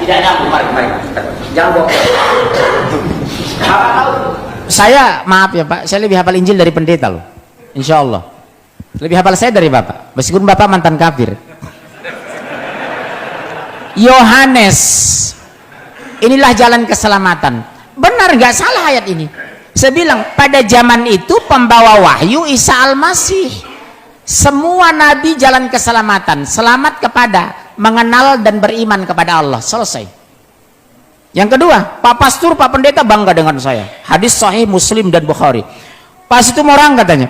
tidak nyambung. Mari. Jangan bohong. Bapak tahu? Saya maaf ya Pak, saya lebih hafal Injil dari pendeta loh. Insya Allah lebih hafal saya dari Bapak, meskipun Bapak mantan kafir. Yohanes, inilah jalan keselamatan. Benar nggak salah ayat ini? Saya bilang pada zaman itu pembawa wahyu Isa Al-Masih. Semua nabi jalan keselamatan, selamat kepada mengenal dan beriman kepada Allah. Selesai. Yang kedua, Pak Pastur, Pak Pendeta bangga dengan saya. Hadis sahih Muslim dan Bukhari. Pas itu orang katanya,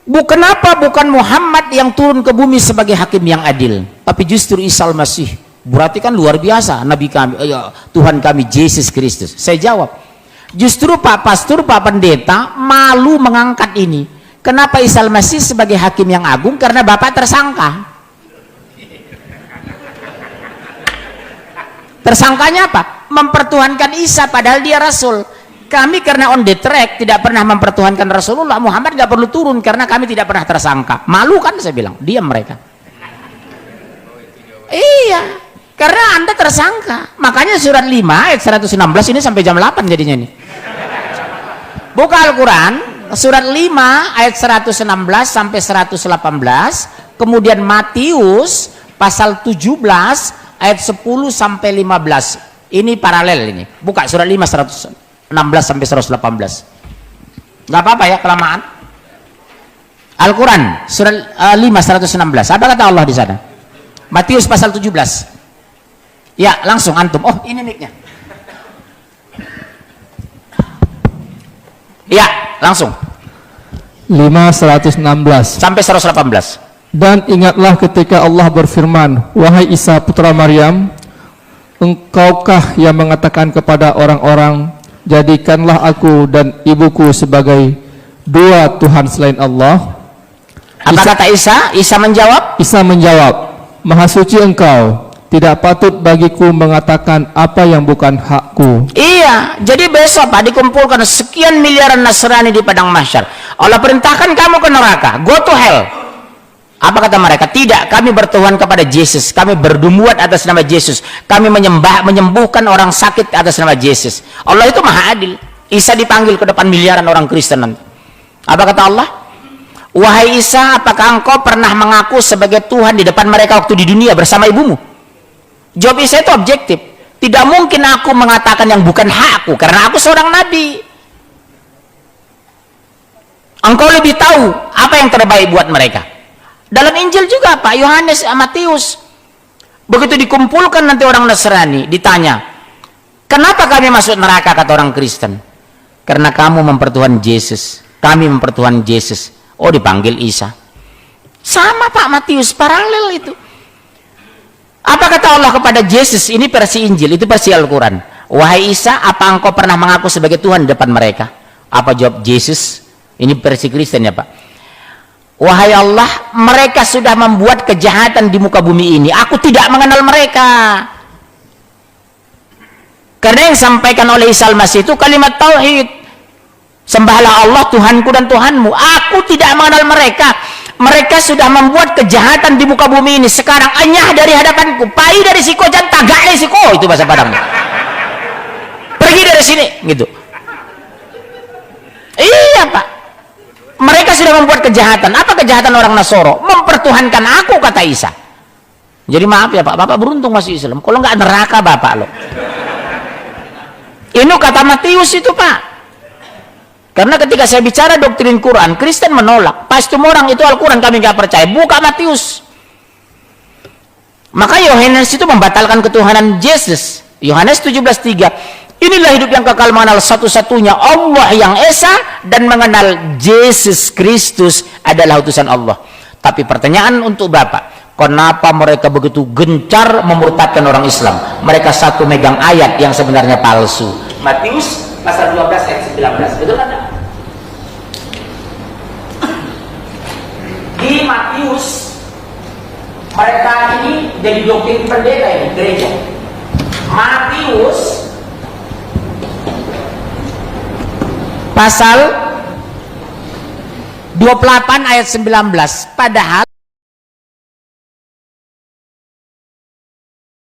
kenapa bukan Muhammad yang turun ke bumi sebagai hakim yang adil, tapi justru Isa Al-Masih? Berarti kan luar biasa Nabi kami, Tuhan kami Yesus Kristus. Saya jawab, justru Pak Pastur, Pak Pendeta malu mengangkat ini. Kenapa Isa Al-Masih sebagai hakim yang agung? Karena Bapak tersangka. Tersangkanya apa? Mempertuhankan Isa padahal dia Rasul. Kami karena on the track tidak pernah mempertuhankan Rasulullah. Muhammad gak perlu turun karena kami tidak pernah tersangka. Malu kan saya bilang, diam mereka. Iya, karena Anda tersangka. Makanya surat 5 ayat 116 ini sampai jam 8 jadinya nih. Buka Al-Quran surat 5 ayat 116 sampai 118, kemudian Matius pasal 17 ayat 10 sampai 15. Ini paralel ini. Buka surat 5 116 sampai 118. Enggak apa-apa ya kelamaan. Al-Qur'an surat 5 116. Apa kata Allah di sana? Matius pasal 17. Ya, langsung antum. Oh, ini mic-nya. Ya, langsung. 5:116 sampai 118. Dan ingatlah ketika Allah berfirman, wahai Isa putra Maryam, engkaukah yang mengatakan kepada orang-orang, jadikanlah aku dan ibuku sebagai dua Tuhan selain Allah? Apa kata Isa? Isa menjawab? Isa menjawab, maha suci engkau, tidak patut bagiku mengatakan apa yang bukan hakku. Iya, jadi besok Pak dikumpulkan sekian miliaran Nasrani di padang mahsyar. Allah perintahkan kamu ke neraka, go to hell. Apa kata mereka? Tidak, kami bertuhan kepada Yesus, kami berdumuat atas nama Yesus, kami menyembuhkan orang sakit atas nama Yesus. Allah itu maha adil. Isa dipanggil ke depan miliaran orang Kristen nanti. Apa kata Allah? Wahai Isa, apakah engkau pernah mengaku sebagai Tuhan di depan mereka waktu di dunia bersama ibumu? Jawab Isa itu objektif. Tidak mungkin aku mengatakan yang bukan hakku, karena aku seorang nabi. Engkau lebih tahu apa yang terbaik buat mereka. Dalam Injil juga Pak, Yohanes, Matius, begitu dikumpulkan nanti orang Nasrani, ditanya, kenapa kami masuk neraka, kata orang Kristen? Karena kamu mempertuhan Yesus, kami mempertuhan Yesus. Oh, dipanggil Isa. Sama Pak Matius, paralel itu. Apa kata Allah kepada Yesus? Ini versi Injil, itu versi Al-Quran. Wahai Isa, apa engkau pernah mengaku sebagai Tuhan di depan mereka? Apa jawab Yesus? Ini versi Kristen ya Pak. Wahai Allah, mereka sudah membuat kejahatan di muka bumi ini. Aku tidak mengenal mereka. Karena yang disampaikan oleh Isa Al-Masih itu kalimat tauhid. Sembahlah Allah Tuhanku dan Tuhanmu. Aku tidak mengenal mereka. Mereka sudah membuat kejahatan di muka bumi ini. Sekarang anyah dari hadapanku, pai dari siko, jangan tagak dari siko. Itu bahasa Padang. Pergi dari sini, gitu. Iya Pak. Mereka sudah membuat kejahatan. Apa kejahatan orang Nasoro? Mempertuhankan aku, kata Isa. Jadi maaf ya Pak, Bapak beruntung masih Islam. Kalau nggak neraka Bapak loh. Ini kata Matius itu Pak. Karena ketika saya bicara doktrin Quran, Kristen menolak. Pasti orang itu Al-Quran kami nggak percaya. Buka Matius. Maka Yohanes itu membatalkan ketuhanan Yesus. Yohanes 17:3. Inilah hidup yang kekal, mengenal satu-satunya Allah yang Esa dan mengenal Yesus Kristus adalah utusan Allah. Tapi pertanyaan untuk Bapak, kenapa mereka begitu gencar memurtadkan orang Islam? Mereka satu megang ayat yang sebenarnya palsu. Matius pasal 12 ayat 19. Betul kan? Di Matius mereka ini jadi doktrin pendeta ini, gereja. Matius pasal 28 ayat 19, padahal